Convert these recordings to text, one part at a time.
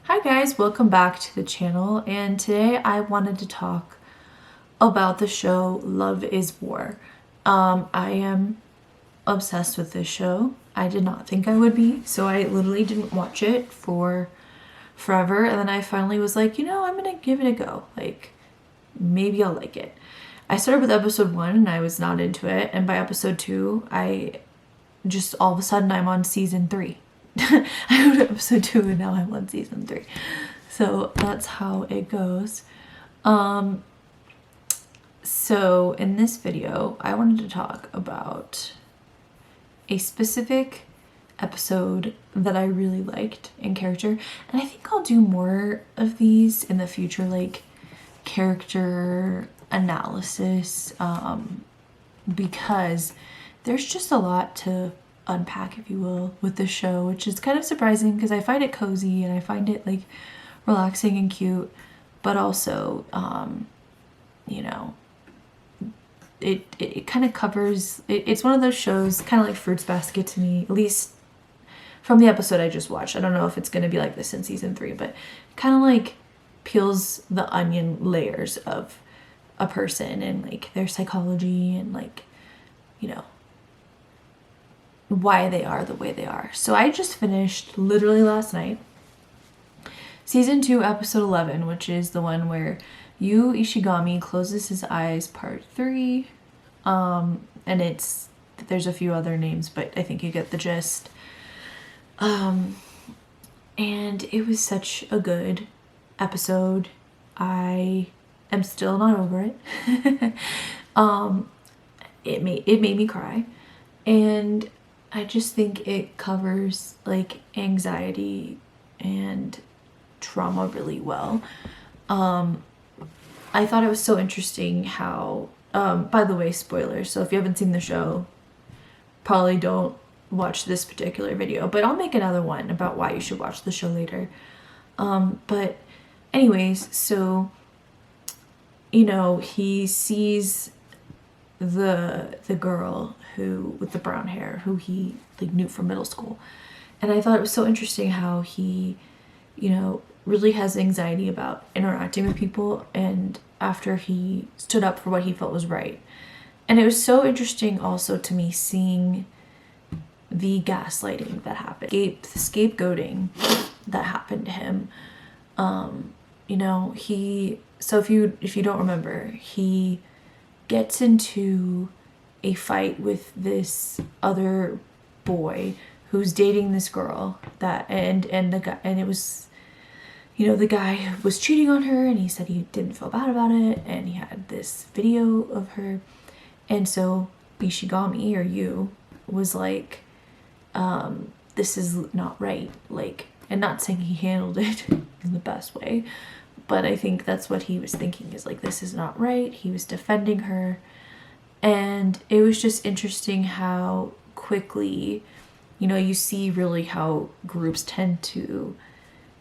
Hi guys, welcome back to the channel, and today I wanted to talk about the show Love is War. I am obsessed with this show. I did not think I would be, so I literally didn't watch it for forever, and then I finally was like, I'm gonna give it a go. Like, maybe I'll like it. I started with episode 1 and I was not into it, and by episode 2, I just all of a sudden I'm on season 3. I go to episode 2 and now I'm on season 3. So that's how it goes. So in this video, I wanted to talk about a specific episode that I really liked in character. And I think I'll do more of these in the future, like character analysis, because there's just a lot to unpack, if you will, with the show, which is kind of surprising because I find it cozy and I find it like relaxing and cute, but also it kind of covers it's one of those shows kind of like Fruits Basket to me, at least from the episode I just watched. I don't know if it's going to be like this in season 3, but kind of like peels the onion layers of a person and like their psychology and like why they are the way they are. So I just finished literally last night season 2 episode 11, which is the one where Ishigami closes his eyes, part 3. And there's a few other names, but I think you get the gist. And it was such a good episode. I am still not over it. It made me cry, and I just think it covers like anxiety and trauma really well. I thought it was so interesting how, by the way, spoilers, so if you haven't seen the show, probably don't watch this particular video, but I'll make another one about why you should watch the show later. But anyways, so, he sees the girl who with the brown hair who he like knew from middle school, and I thought it was so interesting how he really has anxiety about interacting with people, and after he stood up for what he felt was right. And it was so interesting also to me seeing the gaslighting that happened, the scapegoating that happened to him. So if you don't remember, he gets into a fight with this other boy who's dating this girl and the guy, and it was, the guy was cheating on her, and he said he didn't feel bad about it, and he had this video of her, and so Ishigami, or you, was like, this is not right, like, and not saying he handled it in the best way, but I think that's what he was thinking, is like, this is not right. He was defending her. And it was just interesting how quickly, you see really how groups tend to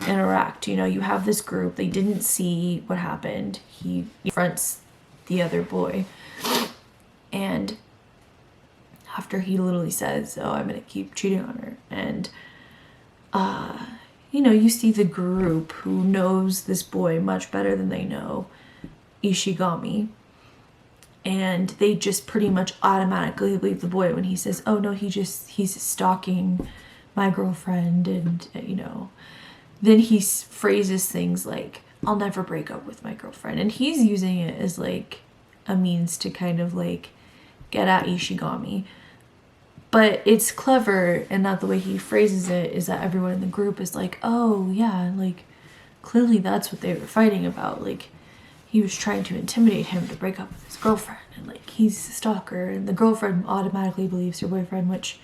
interact. You have this group, they didn't see what happened. He confronts the other boy. And after he literally says, oh, I'm going to keep cheating on her. And, you see the group who knows this boy much better than they know Ishigami. And they just pretty much automatically leave the boy when he says, oh no, he's stalking my girlfriend. And, then he phrases things like, I'll never break up with my girlfriend. And he's using it as like a means to kind of like get at Ishigami. But it's clever, and not the way he phrases it is that everyone in the group is like, oh yeah, like clearly that's what they were fighting about. Like, he was trying to intimidate him to break up with his girlfriend, and like he's a stalker, and the girlfriend automatically believes her boyfriend, which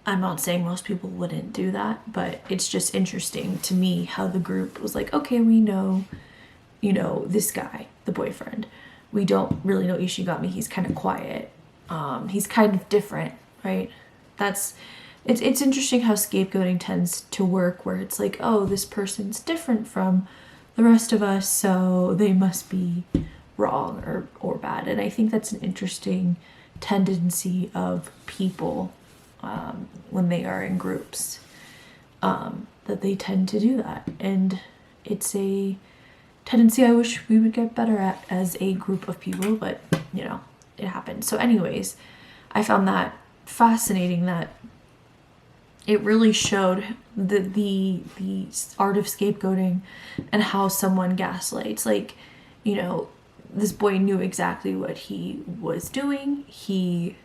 I'm not saying most people wouldn't do that, but it's just interesting to me how the group was like, okay, we know, this guy, the boyfriend. We don't really know Ishigami. He's kind of quiet. He's kind of different, right? It's interesting how scapegoating tends to work, where it's like, oh, this person's different from the rest of us, so they must be wrong or bad. And I think that's an interesting tendency of people when they are in groups. that they tend to do that. And it's a tendency I wish we would get better at as a group of people, but you know, it happens. So anyways, I found that fascinating, that it really showed the art of scapegoating and how someone gaslights. Like, you know, this boy knew exactly what he was doing. He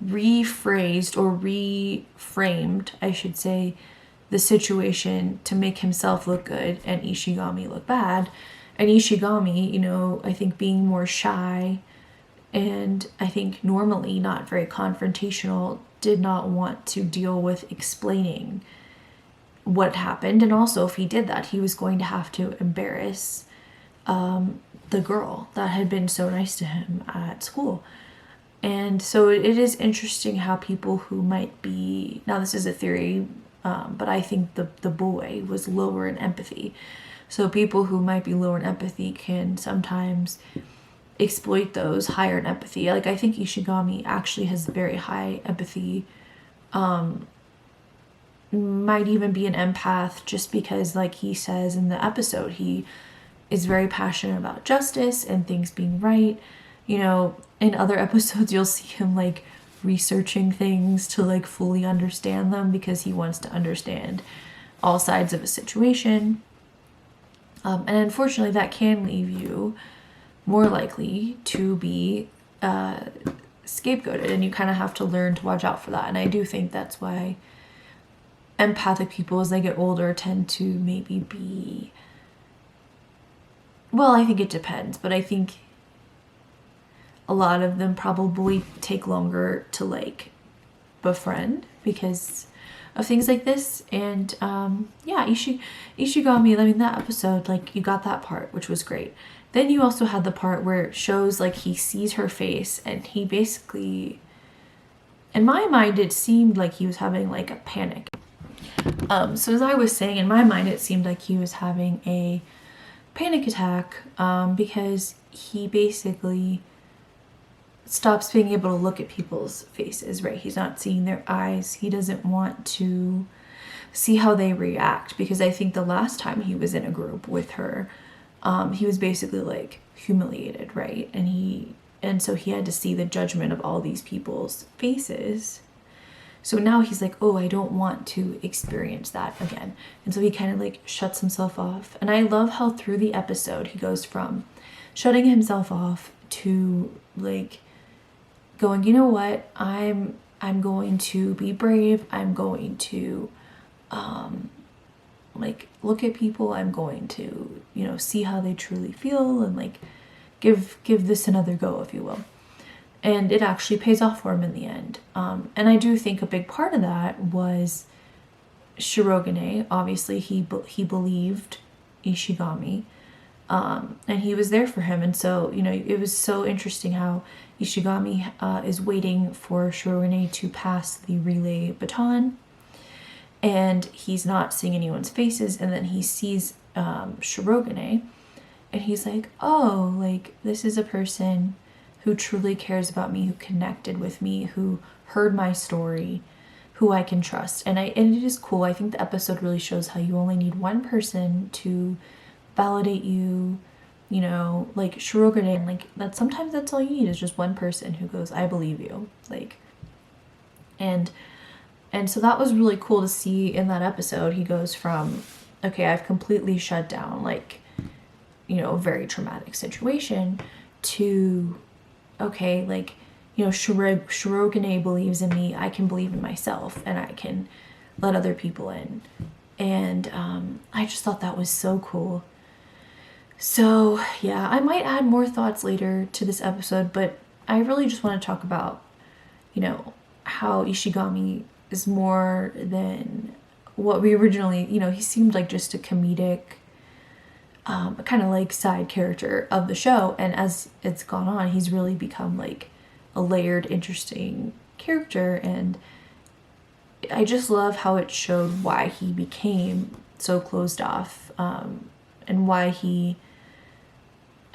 rephrased or reframed, I should say, the situation to make himself look good and Ishigami look bad. And Ishigami, you know, I think being more shy and I think normally not very confrontational, did not want to deal with explaining what happened. And also, if he did that, he was going to have to embarrass the girl that had been so nice to him at school. And so it is interesting how people who might be, now this is a theory, but I think the boy was lower in empathy. So people who might be lower in empathy can sometimes exploit those higher in empathy. Like, I think Ishigami actually has very high empathy, might even be an empath, just because, like he says in the episode, he is very passionate about justice and things being right. You know, in other episodes you'll see him like researching things to like fully understand them because he wants to understand all sides of a situation. And unfortunately that can leave you more likely to be scapegoated, and you kind of have to learn to watch out for that. And I do think that's why empathic people as they get older tend to maybe be, well, I think it depends, but I think a lot of them probably take longer to like befriend because of things like this. And yeah, Ishigami, I mean, that episode, like, you got that part, which was great. Then you also had the part where it shows like he sees her face and he basically, in my mind, it seemed like he was having like a panic. So as I was saying, in my mind, it seemed like he was having a panic attack because he basically stops being able to look at people's faces, right? He's not seeing their eyes. He doesn't want to see how they react, because I think the last time he was in a group with her, he was basically like humiliated, right? And so he had to see the judgment of all these people's faces. So now he's like, oh, I don't want to experience that again. And so he kind of like shuts himself off. And I love how through the episode he goes from shutting himself off to like going, you know what, I'm going to be brave. I'm going to like look at people. I'm going to, you know, see how they truly feel and like give this another go, if you will. And it actually pays off for him in the end. And I do think a big part of that was Shirogane. Obviously, he believed Ishigami, and he was there for him. And so, you know, it was so interesting how Ishigami is waiting for Shirogane to pass the relay baton, and he's not seeing anyone's faces. And then he sees Shirogane, and he's like, oh, like, this is a person who truly cares about me, who connected with me, who heard my story, who I can trust. And it is cool. I think the episode really shows how you only need one person to validate you, you know, like Shirogane, like that. Sometimes that's all you need, is just one person who goes, I believe you. Like, and so that was really cool to see in that episode. He goes from, okay, I've completely shut down, like, you know, a very traumatic situation, to, okay, like, you know, Shirogane believes in me, I can believe in myself, and I can let other people in. And I just thought that was so cool. So yeah, I might add more thoughts later to this episode, but I really just want to talk about, you know, how Ishigami is more than what we originally, you know, he seemed like just a comedic, kind of like side character of the show. And as it's gone on, he's really become like a layered, interesting character. And I just love how it showed why he became so closed off, and why he,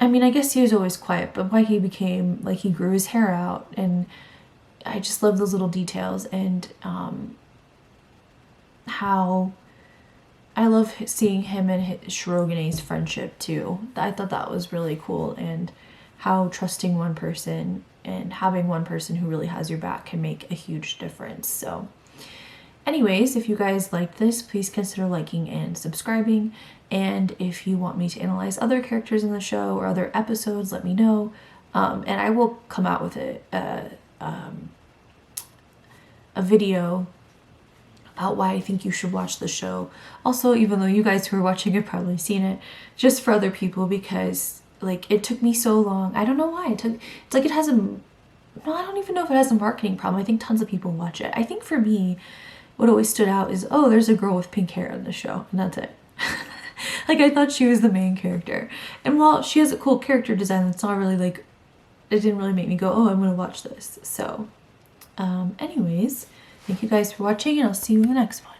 I mean, I guess he was always quiet, but why he became, like, he grew his hair out. And I just love those little details. And how I love seeing him and Shirogane's friendship too. I thought that was really cool, and how trusting one person and having one person who really has your back can make a huge difference. So anyways, if you guys liked this, please consider liking and subscribing. And if you want me to analyze other characters in the show or other episodes, let me know. And I will come out with a video about why I think you should watch the show. Also, even though you guys who are watching have probably seen it, just for other people, because like it took me so long. I don't know why. It's like it has a, no, I don't even know if it has a marketing problem. I think tons of people watch it. I think for me, what always stood out is, oh, there's a girl with pink hair in the show, and that's it. Like, I thought she was the main character. And while she has a cool character design, it's not really like, it didn't really make me go, oh, I'm gonna watch this. So anyways, thank you guys for watching, and I'll see you in the next one.